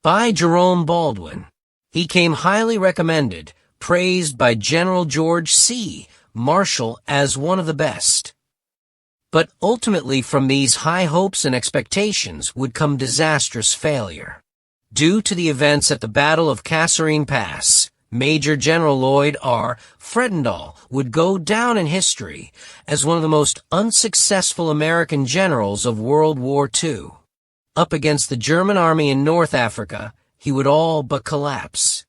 By Jerome Baldwin. He came highly recommended, praised by General George C. Marshall as one of the best. But ultimately from these high hopes and expectations would come disastrous failure. Due to the events at the Battle of Kasserine Pass, Major General Lloyd R. Fredendall would go down in history as one of the most unsuccessful American generals of World War II. Up against the German army in North Africa, he would all but collapse.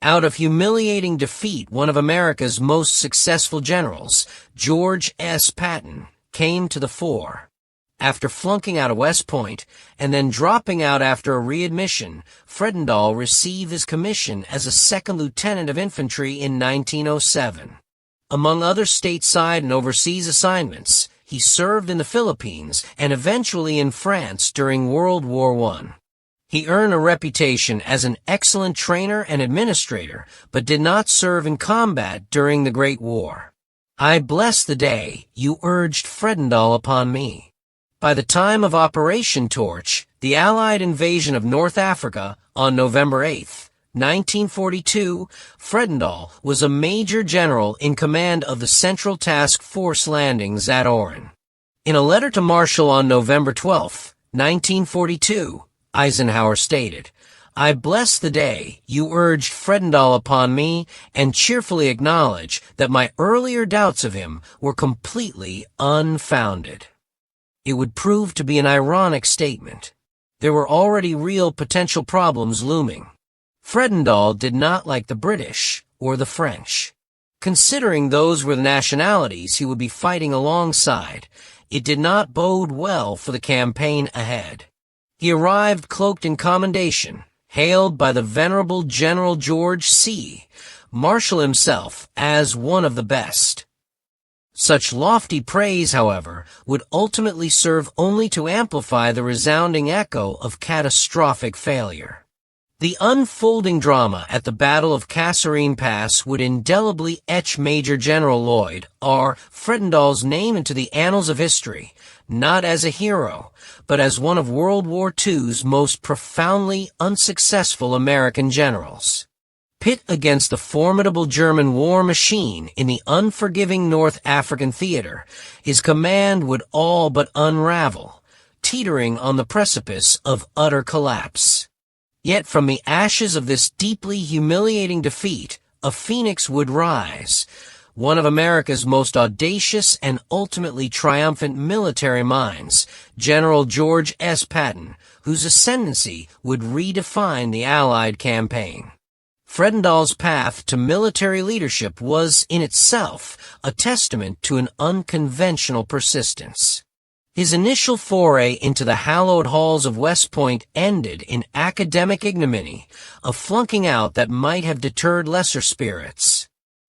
Out of humiliating defeat, one of America's most successful generals, George S. Patton, came to the fore. After flunking out of West Point and then dropping out after a readmission, Fredendall received his commission as a second lieutenant of infantry in 1907. Among other stateside and overseas assignments, he served in the Philippines and eventually in France during World War I. He earned a reputation as an excellent trainer and administrator, but did not serve in combat during the Great War. I bless the day you urged Fredendall upon me. By the time of Operation Torch, the Allied invasion of North Africa on November 8, 1942, Fredendall was a major general in command of the Central Task Force landings at Oran. In a letter to Marshall on November 12, 1942, Eisenhower stated, "I bless the day you urged Fredendall upon me and cheerfully acknowledge that my earlier doubts of him were completely unfounded." It would prove to be an ironic statement. There were already real potential problems looming. Fredendall did not like the British or the French. Considering those were the nationalities he would be fighting alongside, it did not bode well for the campaign ahead. He arrived cloaked in commendation, hailed by the venerable General George C. Marshall himself as one of the best. Such lofty praise, however, would ultimately serve only to amplify the resounding echo of catastrophic failure. The unfolding drama at the Battle of Kasserine Pass would indelibly etch Major General Lloyd R. Fredendall's name into the annals of history, not as a hero, but as one of World War II's most profoundly unsuccessful American generals. Pit against the formidable German war machine in the unforgiving North African theater, his command would all but unravel, teetering on the precipice of utter collapse. Yet from the ashes of this deeply humiliating defeat, a phoenix would rise, one of America's most audacious and ultimately triumphant military minds, General George S. Patton, whose ascendancy would redefine the Allied campaign. Fredendall's path to military leadership was, in itself, a testament to an unconventional persistence. His initial foray into the hallowed halls of West Point ended in academic ignominy, a flunking out that might have deterred lesser spirits.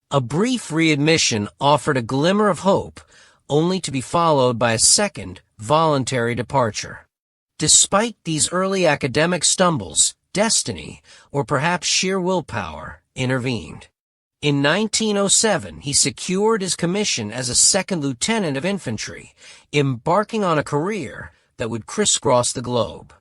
A brief readmission offered a glimmer of hope, only to be followed by a second, voluntary departure. Despite these early academic stumbles, destiny, or perhaps sheer willpower, intervened. In 1907, he secured his commission as a second lieutenant of infantry, embarking on a career that would crisscross the globe.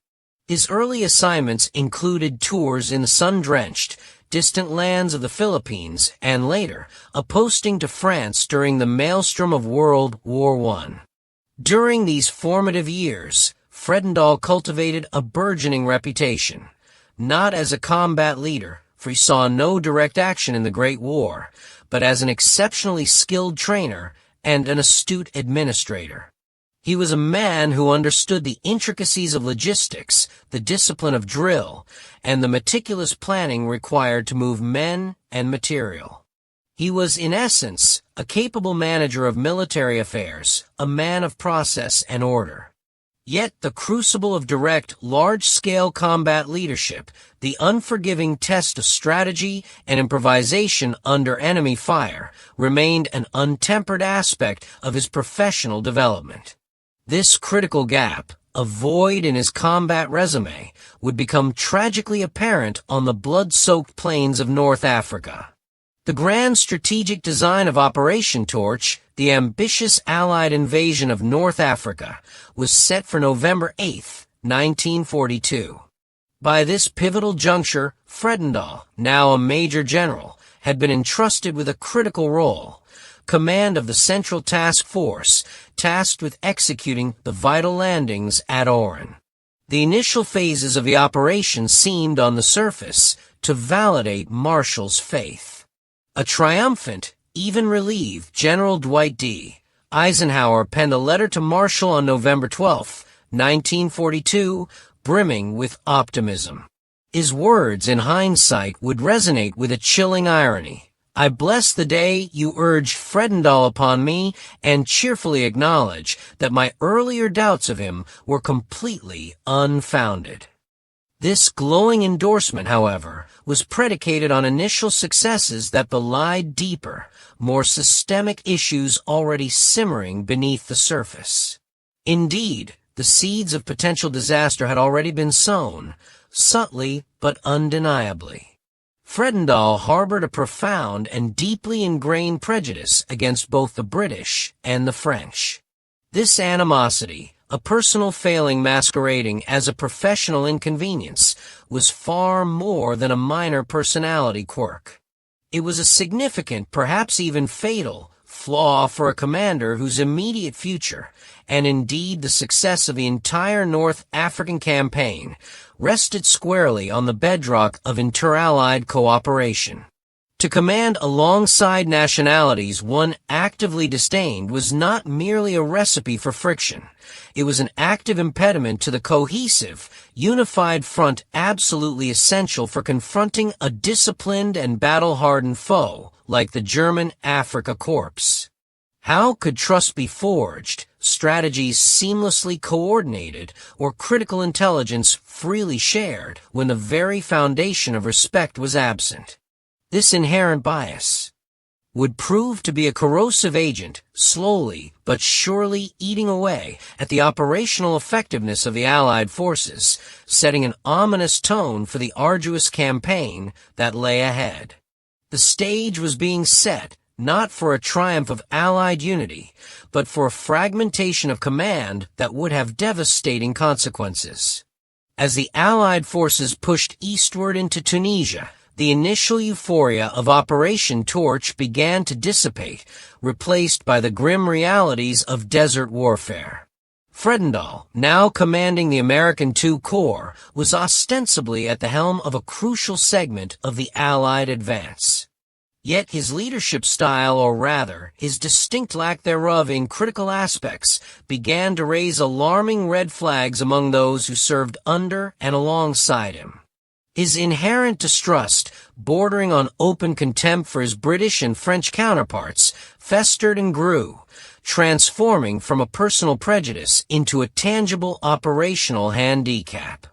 His early assignments included tours in the sun-drenched, distant lands of the Philippines, and later, a posting to France during the maelstrom of World War I. During these formative years, Fredendall cultivated a burgeoning reputation, not as a combat leader, for he saw no direct action in the Great War, but as an exceptionally skilled trainer and an astute administrator. He was a man who understood the intricacies of logistics, the discipline of drill, and the meticulous planning required to move men and material. He was, in essence, a capable manager of military affairs, a man of process and order. Yet the crucible of direct, large-scale combat leadership, the unforgiving test of strategy and improvisation under enemy fire, remained an untempered aspect of his professional development. This critical gap, a void in his combat resume, would become tragically apparent on the blood-soaked plains of North Africa. The grand strategic design of Operation Torch, the ambitious Allied invasion of North Africa, was set for November 8, 1942. By this pivotal juncture, Fredendall, now a major general, had been entrusted with a critical role, command of the Central Task Force, tasked with executing the vital landings at Oran. The initial phases of the operation seemed, on the surface, to validate Marshall's faith. A triumphant, even relieved General Dwight D. Eisenhower penned a letter to Marshall on November 12, 1942, brimming with optimism. His words, in hindsight, would resonate with a chilling irony. I bless the day you urged Fredendall upon me and cheerfully acknowledge that my earlier doubts of him were completely unfounded. This glowing endorsement, however, was predicated on initial successes that belied deeper, more systemic issues already simmering beneath the surface. Indeed, the seeds of potential disaster had already been sown, subtly but undeniably. Fredendall harbored a profound and deeply ingrained prejudice against both the British and the French. This animosity, a personal failing masquerading as a professional inconvenience, was far more than a minor personality quirk. It was a significant, perhaps even fatal, flaw for a commander whose immediate future, and indeed the success of the entire North African campaign, rested squarely on the bedrock of inter-allied cooperation. To command alongside nationalities one actively disdained was not merely a recipe for friction. It was an active impediment to the cohesive, unified front absolutely essential for confronting a disciplined and battle-hardened foe like the German Afrika Korps. How could trust be forged, strategies seamlessly coordinated, or critical intelligence freely shared when the very foundation of respect was absent? This inherent bias would prove to be a corrosive agent, slowly but surely eating away at the operational effectiveness of the Allied forces, setting an ominous tone for the arduous campaign that lay ahead. The stage was being set not for a triumph of Allied unity, but for a fragmentation of command that would have devastating consequences. As the Allied forces pushed eastward into Tunisia, the initial euphoria of Operation Torch began to dissipate, replaced by the grim realities of desert warfare. Fredendall, now commanding the American II Corps, was ostensibly at the helm of a crucial segment of the Allied advance. Yet his leadership style, or rather, his distinct lack thereof in critical aspects, began to raise alarming red flags among those who served under and alongside him. His inherent distrust, bordering on open contempt for his British and French counterparts, festered and grew, transforming from a personal prejudice into a tangible operational handicap.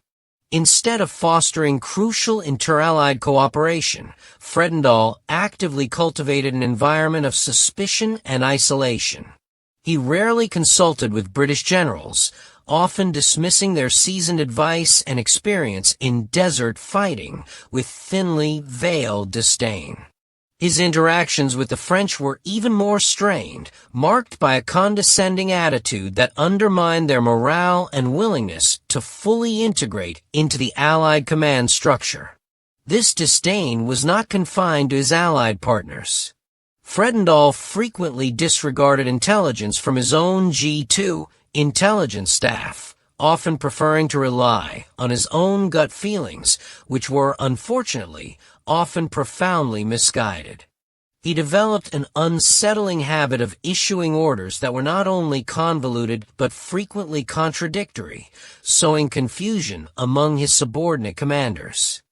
Instead of fostering crucial inter-allied cooperation, Fredendall actively cultivated an environment of suspicion and isolation. He rarely consulted with British generals, often dismissing their seasoned advice and experience in desert fighting with thinly veiled disdain. His interactions with the French were even more strained, marked by a condescending attitude that undermined their morale and willingness to fully integrate into the Allied command structure. This disdain was not confined to his Allied partners. Fredendall frequently disregarded intelligence from his own G2 intelligence staff, often preferring to rely on his own gut feelings, which were, unfortunately, often profoundly misguided. He developed an unsettling habit of issuing orders that were not only convoluted but frequently contradictory, sowing confusion among his subordinate commanders.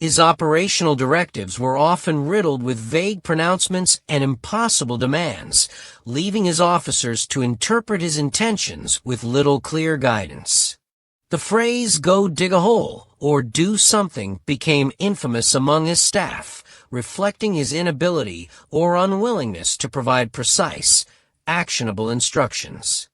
His operational directives were often riddled with vague pronouncements and impossible demands, leaving his officers to interpret his intentions with little clear guidance. The phrase, "go dig a hole," or "do something," became infamous among his staff, reflecting his inability or unwillingness to provide precise, actionable instructions.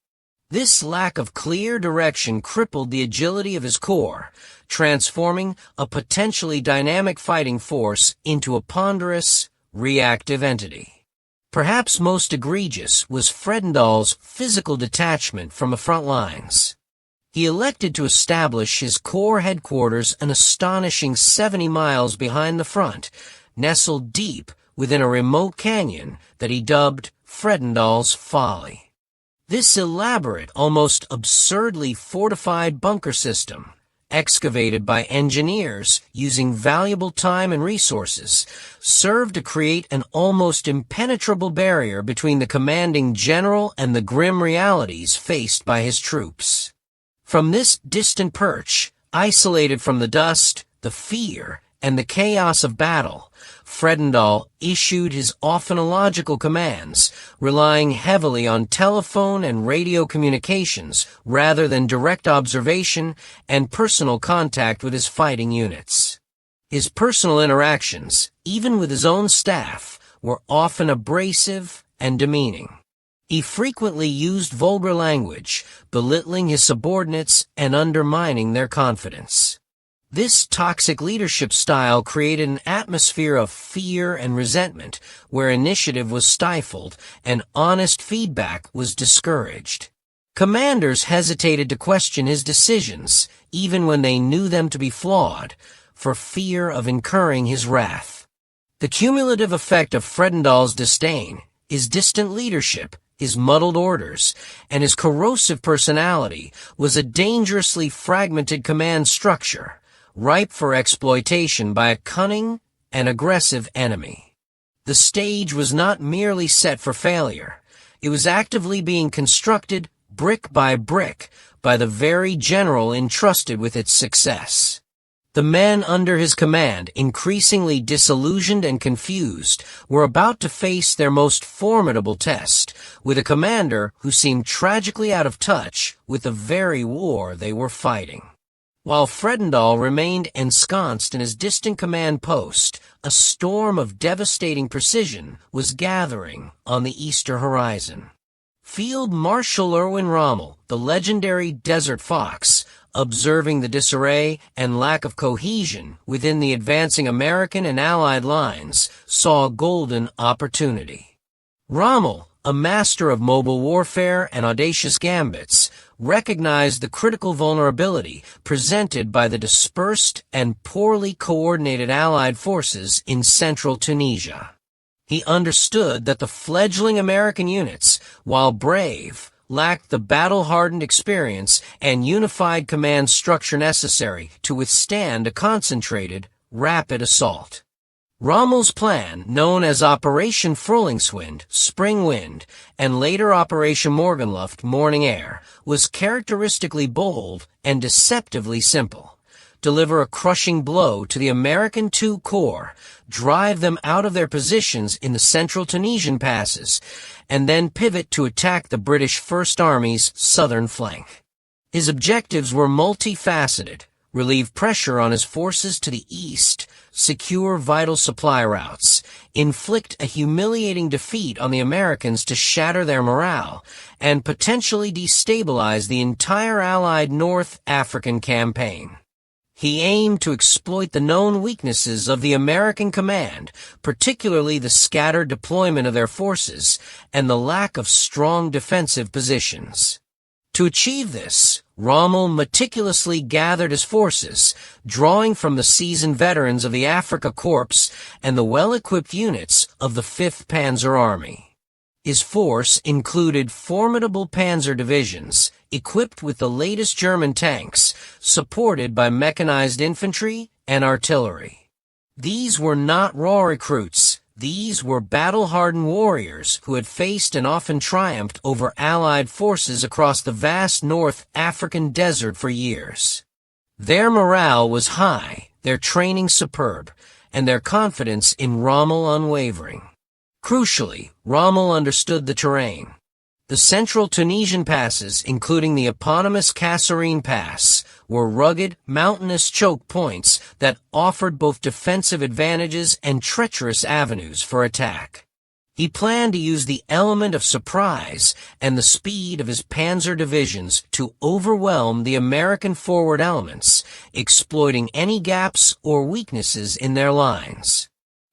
This lack of clear direction crippled the agility of his corps, transforming a potentially dynamic fighting force into a ponderous, reactive entity. Perhaps most egregious was Fredendall's physical detachment from the front lines. He elected to establish his corps headquarters an astonishing 70 miles behind the front, nestled deep within a remote canyon that he dubbed Fredendall's Folly. This elaborate, almost absurdly fortified bunker system, excavated by engineers using valuable time and resources, served to create an almost impenetrable barrier between the commanding general and the grim realities faced by his troops. From this distant perch, isolated from the dust, the fear, and the chaos of battle, Fredendall issued his often illogical commands, relying heavily on telephone and radio communications rather than direct observation and personal contact with his fighting units. His personal interactions, even with his own staff, were often abrasive and demeaning. He frequently used vulgar language, belittling his subordinates and undermining their confidence. This toxic leadership style created an atmosphere of fear and resentment where initiative was stifled and honest feedback was discouraged. Commanders hesitated to question his decisions, even when they knew them to be flawed, for fear of incurring his wrath. The cumulative effect of Fredendall's disdain, his distant leadership, his muddled orders, and his corrosive personality was a dangerously fragmented command structure, ripe for exploitation by a cunning and aggressive enemy. The stage was not merely set for failure. It was actively being constructed brick by the very general entrusted with its success. The men under his command, increasingly disillusioned and confused, were about to face their most formidable test, with a commander who seemed tragically out of touch with the very war they were fighting. While Fredendall remained ensconced in his distant command post, a storm of devastating precision was gathering on the eastern horizon. Field Marshal Erwin Rommel, the legendary Desert Fox, observing the disarray and lack of cohesion within the advancing American and Allied lines, saw a golden opportunity. Rommel, a master of mobile warfare and audacious gambits, recognized the critical vulnerability presented by the dispersed and poorly coordinated Allied forces in central Tunisia. He understood that the fledgling American units, while brave, lacked the battle-hardened experience and unified command structure necessary to withstand a concentrated, rapid assault. Rommel's plan, known as Operation Frühlingswind, Spring Wind, and later Operation Morgenluft, Morning Air, was characteristically bold and deceptively simple. Deliver a crushing blow to the American II Corps, drive them out of their positions in the central Tunisian passes, and then pivot to attack the British First Army's southern flank. His objectives were multifaceted: relieve pressure on his forces to the east, secure vital supply routes, inflict a humiliating defeat on the Americans to shatter their morale, and potentially destabilize the entire Allied North African campaign. He aimed to exploit the known weaknesses of the American command, particularly the scattered deployment of their forces and the lack of strong defensive positions. To achieve this, Rommel meticulously gathered his forces, drawing from the seasoned veterans of the Afrika Korps and the well-equipped units of the 5th Panzer Army. His force included formidable panzer divisions, equipped with the latest German tanks, supported by mechanized infantry and artillery. These were not raw recruits. These were battle-hardened warriors who had faced and often triumphed over Allied forces across the vast North African desert for years. Their morale was high, their training superb, and their confidence in Rommel unwavering. Crucially, Rommel understood the terrain. The central Tunisian passes, including the eponymous Kasserine Pass, were rugged, mountainous choke points that offered both defensive advantages and treacherous avenues for attack. He planned to use the element of surprise and the speed of his panzer divisions to overwhelm the American forward elements, exploiting any gaps or weaknesses in their lines.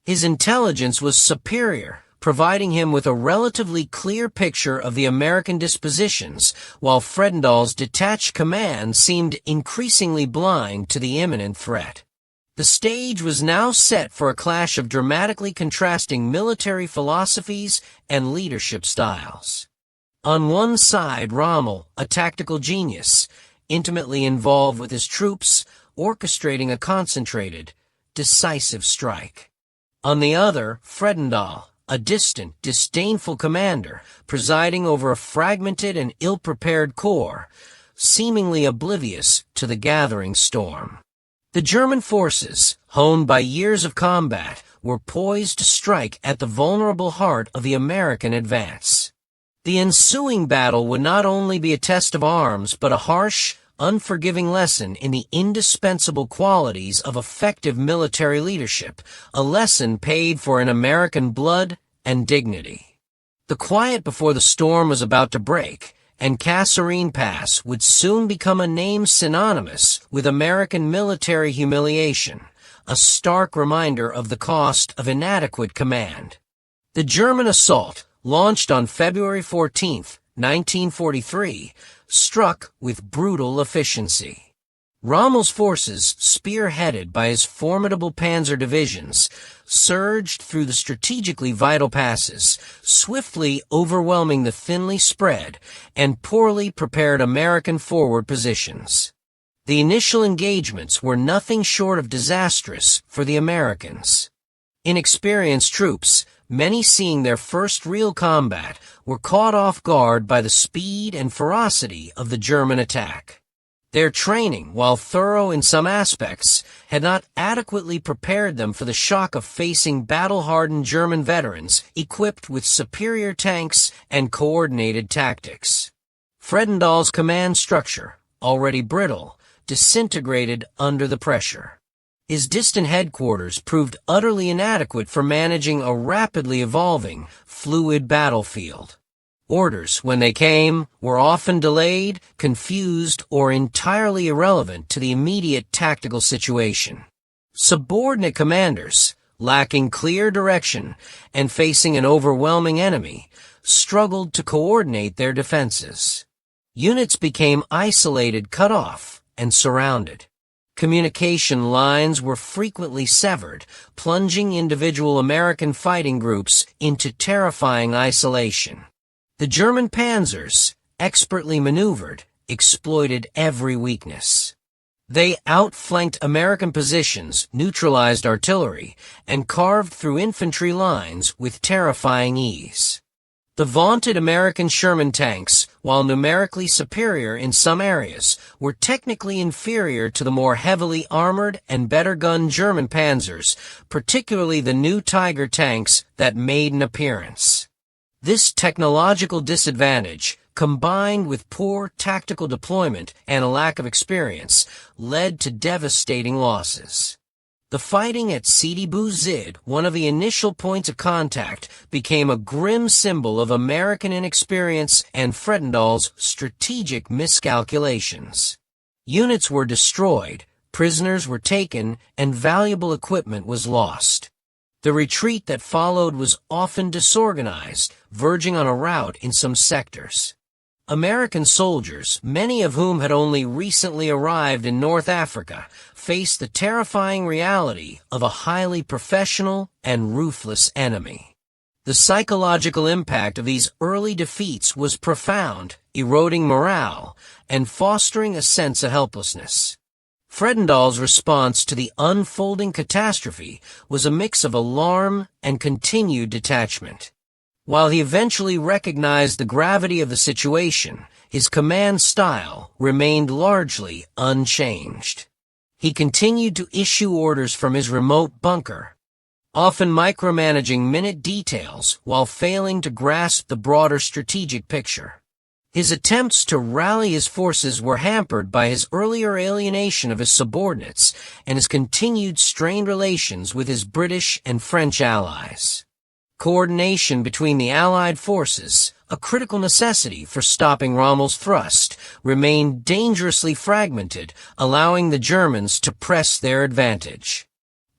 His intelligence was superior, providing him with a relatively clear picture of the American dispositions, while Fredendall's detached command seemed increasingly blind to the imminent threat. The stage was now set for a clash of dramatically contrasting military philosophies and leadership styles. On one side, Rommel, a tactical genius, intimately involved with his troops, orchestrating a concentrated, decisive strike. On the other, Fredendall, a distant, disdainful commander, presiding over a fragmented and ill-prepared corps, seemingly oblivious to the gathering storm. The German forces, honed by years of combat, were poised to strike at the vulnerable heart of the American advance. The ensuing battle would not only be a test of arms, but a harsh, unforgiving lesson in the indispensable qualities of effective military leadership, a lesson paid for in American blood and dignity. The quiet before the storm was about to break, and Kasserine Pass would soon become a name synonymous with American military humiliation, a stark reminder of the cost of inadequate command. The German assault, launched on February 14, 1943, struck with brutal efficiency. Rommel's forces, spearheaded by his formidable panzer divisions, surged through the strategically vital passes, swiftly overwhelming the thinly spread and poorly prepared American forward positions. The initial engagements were nothing short of disastrous for the Americans. Inexperienced troops, many seeing their first real combat, were caught off guard by the speed and ferocity of the German attack. Their training, while thorough in some aspects, had not adequately prepared them for the shock of facing battle-hardened German veterans equipped with superior tanks and coordinated tactics. Fredendall's command structure, already brittle, disintegrated under the pressure. His distant headquarters proved utterly inadequate for managing a rapidly evolving, fluid battlefield. Orders, when they came, were often delayed, confused, or entirely irrelevant to the immediate tactical situation. Subordinate commanders, lacking clear direction and facing an overwhelming enemy, struggled to coordinate their defenses. Units became isolated, cut off, and surrounded. Communication lines were frequently severed, plunging individual American fighting groups into terrifying isolation. The German panzers, expertly maneuvered, exploited every weakness. They outflanked American positions, neutralized artillery, and carved through infantry lines with terrifying ease. The vaunted American Sherman tanks, while numerically superior in some areas, were technically inferior to the more heavily armored and better-gunned German panzers, particularly the new Tiger tanks that made an appearance. This technological disadvantage, combined with poor tactical deployment and a lack of experience, led to devastating losses. The fighting at Sidi Bou Zid, one of the initial points of contact, became a grim symbol of American inexperience and Fredendall's strategic miscalculations. Units were destroyed, prisoners were taken, and valuable equipment was lost. The retreat that followed was often disorganized, verging on a rout in some sectors. American soldiers, many of whom had only recently arrived in North Africa, faced the terrifying reality of a highly professional and ruthless enemy. The psychological impact of these early defeats was profound, eroding morale and fostering a sense of helplessness. Fredendall's response to the unfolding catastrophe was a mix of alarm and continued detachment. While he eventually recognized the gravity of the situation, his command style remained largely unchanged. He continued to issue orders from his remote bunker, often micromanaging minute details while failing to grasp the broader strategic picture. His attempts to rally his forces were hampered by his earlier alienation of his subordinates and his continued strained relations with his British and French allies. Coordination between the Allied forces, a critical necessity for stopping Rommel's thrust, remained dangerously fragmented, allowing the Germans to press their advantage.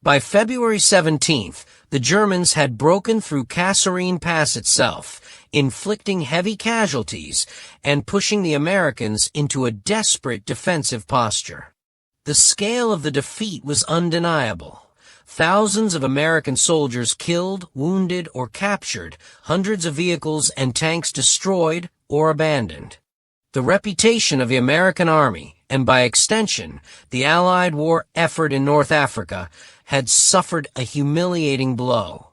By February 17th, the Germans had broken through Kasserine Pass itself, inflicting heavy casualties and pushing the Americans into a desperate defensive posture. The scale of the defeat was undeniable. Thousands of American soldiers killed, wounded, or captured, hundreds of vehicles and tanks destroyed or abandoned. The reputation of the American Army, and by extension, the Allied war effort in North Africa, had suffered a humiliating blow.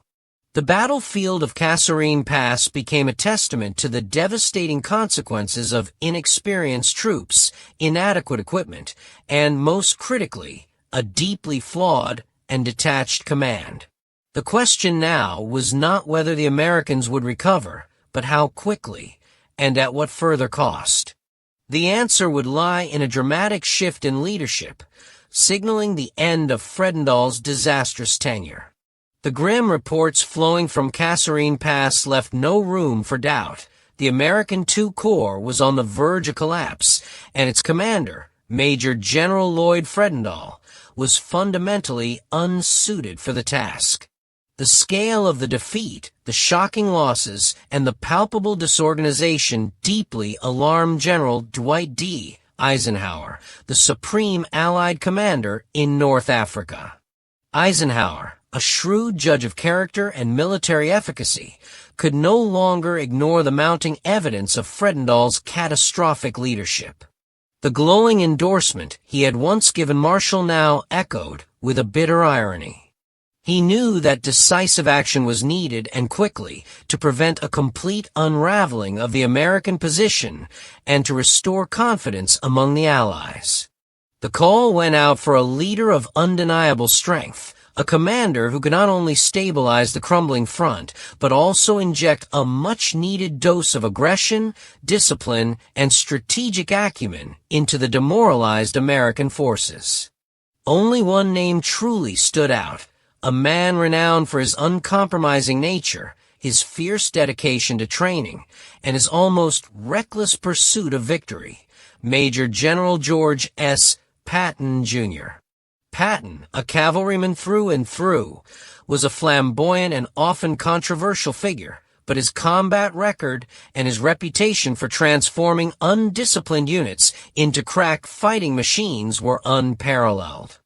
The battlefield of Kasserine Pass became a testament to the devastating consequences of inexperienced troops, inadequate equipment, and, most critically, a deeply flawed and detached command. The question now was not whether the Americans would recover, but how quickly, and at what further cost. The answer would lie in a dramatic shift in leadership, signaling the end of Fredendall's disastrous tenure. The grim reports flowing from Kasserine Pass left no room for doubt. The American II Corps was on the verge of collapse, and its commander, Major General Lloyd Fredendall, was fundamentally unsuited for the task. The scale of the defeat, the shocking losses, and the palpable disorganization deeply alarmed General Dwight D. Eisenhower, the supreme Allied commander in North Africa. Eisenhower, a shrewd judge of character and military efficacy, could no longer ignore the mounting evidence of Fredendall's catastrophic leadership. The glowing endorsement he had once given Marshall now echoed with a bitter irony. He knew that decisive action was needed and quickly to prevent a complete unraveling of the American position and to restore confidence among the Allies. The call went out for a leader of undeniable strength, a commander who could not only stabilize the crumbling front, but also inject a much-needed dose of aggression, discipline, and strategic acumen into the demoralized American forces. Only one name truly stood out, a man renowned for his uncompromising nature, his fierce dedication to training, and his almost reckless pursuit of victory, Major General George S. Patton, Jr. Patton, a cavalryman through and through, was a flamboyant and often controversial figure, but his combat record and his reputation for transforming undisciplined units into crack fighting machines were unparalleled.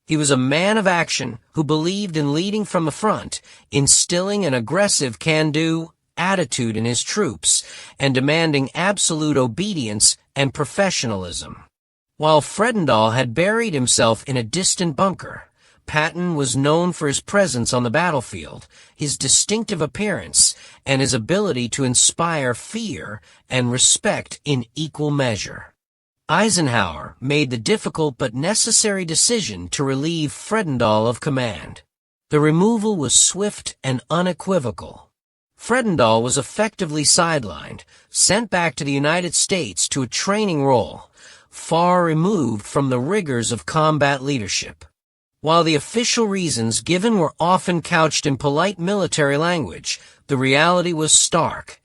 He was a man of action who believed in leading from the front, instilling an aggressive can-do attitude in his troops, and demanding absolute obedience and professionalism. While Fredendall had buried himself in a distant bunker, Patton was known for his presence on the battlefield, his distinctive appearance, and his ability to inspire fear and respect in equal measure. Eisenhower made the difficult but necessary decision to relieve Fredendall of command. The removal was swift and unequivocal. Fredendall was effectively sidelined, sent back to the United States to a training role, far removed from the rigors of combat leadership. While the official reasons given were often couched in polite military language, the reality was stark.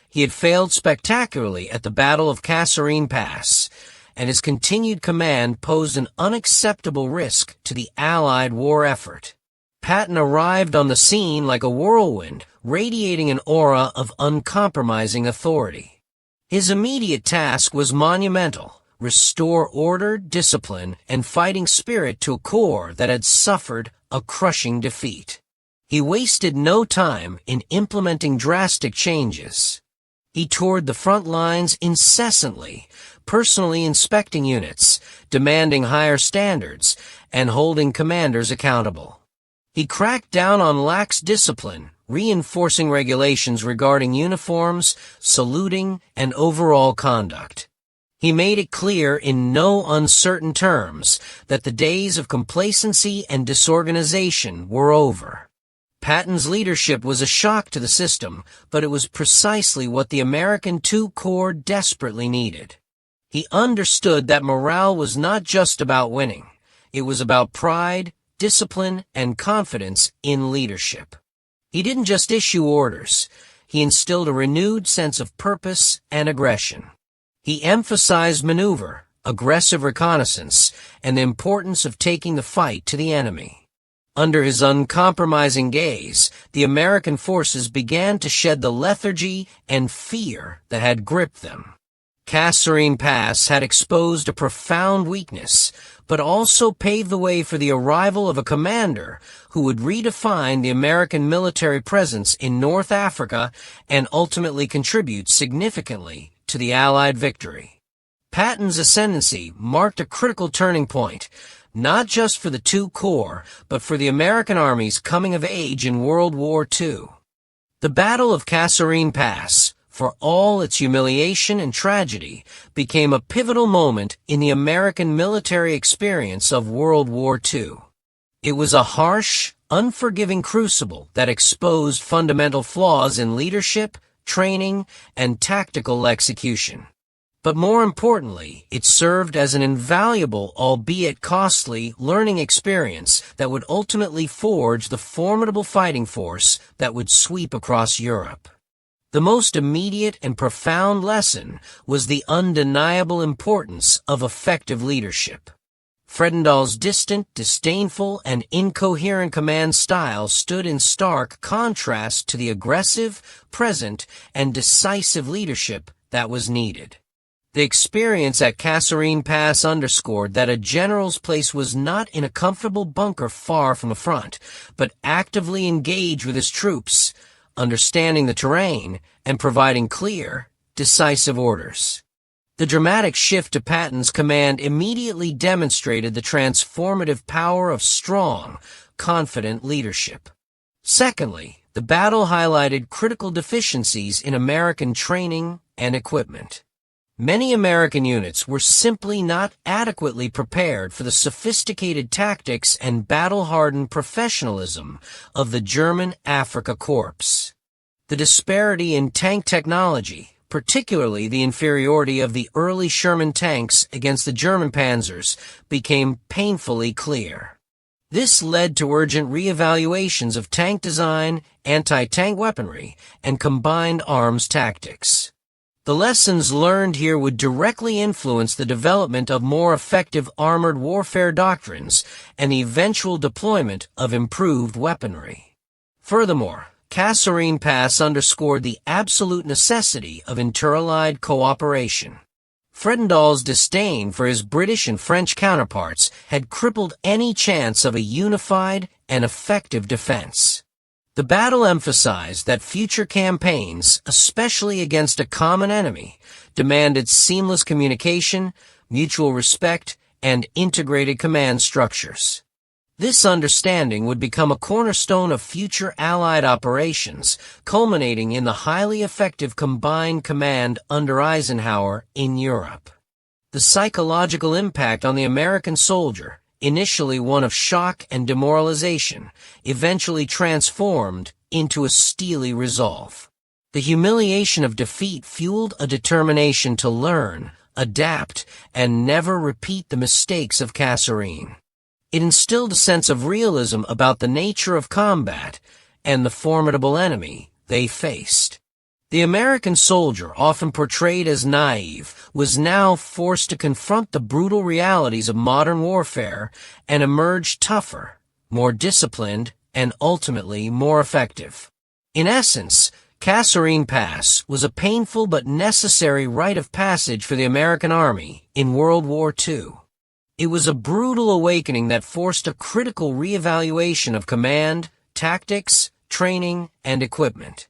He had failed spectacularly at the Battle of Kasserine Pass, and his continued command posed an unacceptable risk to the Allied war effort. Patton arrived on the scene like a whirlwind, radiating an aura of uncompromising authority. His immediate task was monumental: restore order, discipline, and fighting spirit to a corps that had suffered a crushing defeat. He wasted no time in implementing drastic changes. He toured the front lines incessantly, personally inspecting units, demanding higher standards, and holding commanders accountable. He cracked down on lax discipline, reinforcing regulations regarding uniforms, saluting, and overall conduct. He made it clear in no uncertain terms that the days of complacency and disorganization were over. Patton's leadership was a shock to the system, but it was precisely what the American II Corps desperately needed. He understood that morale was not just about winning. It was about pride, discipline, and confidence in leadership. He didn't just issue orders. He instilled a renewed sense of purpose and aggression. He emphasized maneuver, aggressive reconnaissance, and the importance of taking the fight to the enemy. Under his uncompromising gaze, the American forces began to shed the lethargy and fear that had gripped them. Kasserine Pass had exposed a profound weakness, but also paved the way for the arrival of a commander who would redefine the American military presence in North Africa and ultimately contribute significantly to the Allied victory. Patton's ascendancy marked a critical turning point, not just for the II Corps, but for the American Army's coming of age in World War II. The Battle of Kasserine Pass, for all its humiliation and tragedy, became a pivotal moment in the American military experience of World War II. It was a harsh, unforgiving crucible that exposed fundamental flaws in leadership, training, and tactical execution. But more importantly, it served as an invaluable, albeit costly, learning experience that would ultimately forge the formidable fighting force that would sweep across Europe. The most immediate and profound lesson was the undeniable importance of effective leadership. Fredendall's distant, disdainful, and incoherent command style stood in stark contrast to the aggressive, present, and decisive leadership that was needed. The experience at Kasserine Pass underscored that a general's place was not in a comfortable bunker far from the front, but actively engaged with his troops, understanding the terrain, and providing clear, decisive orders. The dramatic shift to Patton's command immediately demonstrated the transformative power of strong, confident leadership. Secondly, the battle highlighted critical deficiencies in American training and equipment. Many American units were simply not adequately prepared for the sophisticated tactics and battle-hardened professionalism of the German Afrika Korps. The disparity in tank technology, particularly the inferiority of the early Sherman tanks against the German panzers, became painfully clear. This led to urgent reevaluations of tank design, anti-tank weaponry, and combined arms tactics. The lessons learned here would directly influence the development of more effective armored warfare doctrines and the eventual deployment of improved weaponry. Furthermore, Kasserine Pass underscored the absolute necessity of inter-allied cooperation. Fredendall's disdain for his British and French counterparts had crippled any chance of a unified and effective defense. The battle emphasized that future campaigns, especially against a common enemy, demanded seamless communication, mutual respect, and integrated command structures. This understanding would become a cornerstone of future Allied operations, culminating in the highly effective combined command under Eisenhower in Europe. The psychological impact on the American soldier, initially one of shock and demoralization, eventually transformed into a steely resolve. The humiliation of defeat fueled a determination to learn, adapt, and never repeat the mistakes of Kasserine. It instilled a sense of realism about the nature of combat and the formidable enemy they faced. The American soldier, often portrayed as naive, was now forced to confront the brutal realities of modern warfare and emerge tougher, more disciplined, and ultimately more effective. In essence, Kasserine Pass was a painful but necessary rite of passage for the American Army in World War II. It was a brutal awakening that forced a critical reevaluation of command, tactics, training, and equipment.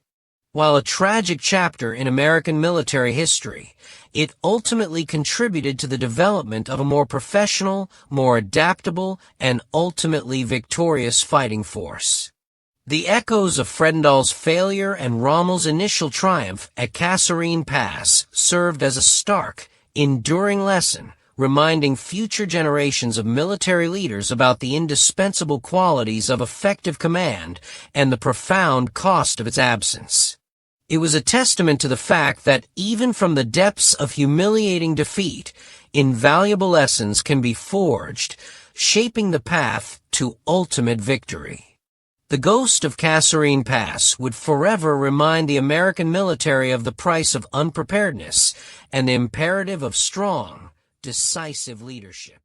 While a tragic chapter in American military history, it ultimately contributed to the development of a more professional, more adaptable, and ultimately victorious fighting force. The echoes of Fredendall's failure and Rommel's initial triumph at Kasserine Pass served as a stark, enduring lesson, reminding future generations of military leaders about the indispensable qualities of effective command and the profound cost of its absence. It was a testament to the fact that even from the depths of humiliating defeat, invaluable lessons can be forged, shaping the path to ultimate victory. The ghost of Kasserine Pass would forever remind the American military of the price of unpreparedness and the imperative of strong, decisive leadership.